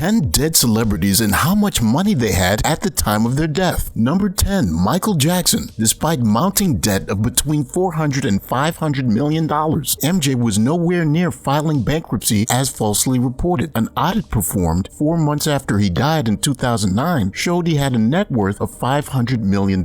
10 dead celebrities and how much money they had at the time of their death. Number 10. Michael Jackson. Despite mounting debt of between $400 and $500 million, MJ was nowhere near filing bankruptcy as falsely reported. An audit performed 4 months after he died in 2009 showed he had a net worth of $500 million.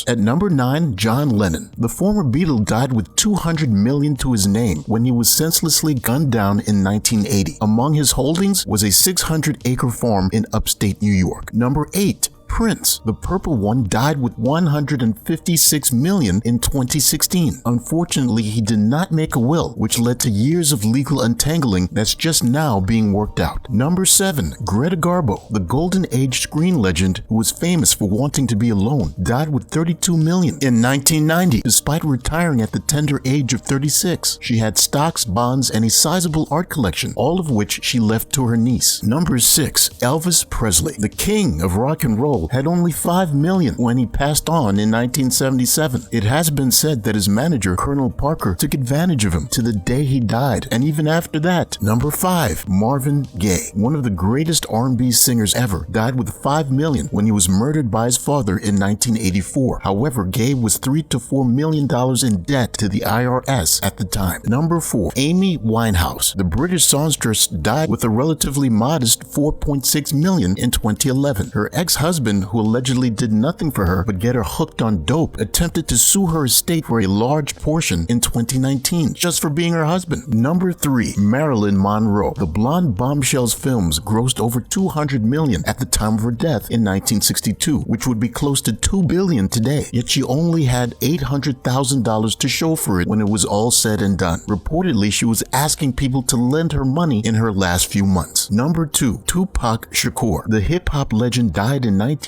At number 9. John Lennon. The former Beatle died with $200 million to his name when he was senselessly gunned down in 1980. Among his holdings was a 600-acre farm in upstate New York. Number 8. Prince. The Purple One died with $156 million in 2016. Unfortunately, he did not make a will, which led to years of legal untangling that's just now being worked out. Number 7. Greta Garbo. The Golden Age screen legend who was famous for wanting to be alone died with $32 million in 1990. Despite retiring at the tender age of 36, she had stocks, bonds, and a sizable art collection, all of which she left to her niece. Number 6. Elvis Presley. The king of rock and roll had only $5 million when he passed on in 1977. It has been said that his manager, Colonel Parker, took advantage of him to the day he died, and even after that. Number 5. Marvin Gaye. One of the greatest R&B singers ever died with $5 million when he was murdered by his father in 1984. However, Gaye was $3 to $4 million in debt to the IRS at the time. Number 4. Amy Winehouse. The British songstress died with a relatively modest $4.6 million in 2011. Her ex-husband, who allegedly did nothing for her but get her hooked on dope, attempted to sue her estate for a large portion in 2019 just for being her husband. Number 3. Marilyn Monroe. The blonde bombshell's films grossed over $200 million at the time of her death in 1962, which would be close to $2 billion today. Yet she only had $800,000 to show for it when it was all said and done. Reportedly, she was asking people to lend her money in her last few months. Number 2. Tupac Shakur. The hip-hop legend died in 1996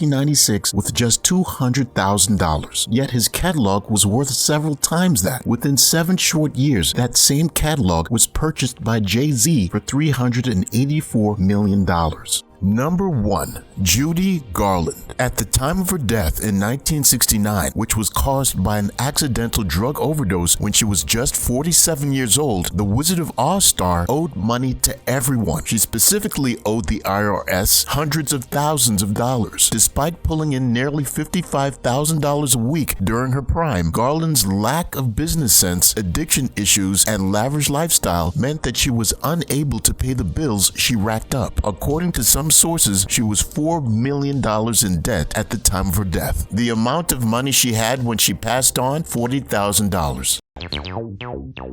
with just $200,000. Yet his catalog was worth several times that. Within 7 short years, that same catalog was purchased by Jay-Z for $384 million. Number 1. Judy Garland. At the time of her death in 1969, which was caused by an accidental drug overdose when she was just 47 years old, the Wizard of Oz star owed money to everyone. She specifically owed the IRS hundreds of thousands of dollars. Despite pulling in nearly $55,000 a week during her prime, Garland's lack of business sense, addiction issues, and lavish lifestyle meant that she was unable to pay the bills she racked up. According to some sources, she was $4 million in debt at the time of her death. The amount of money she had when she passed on, $40,000.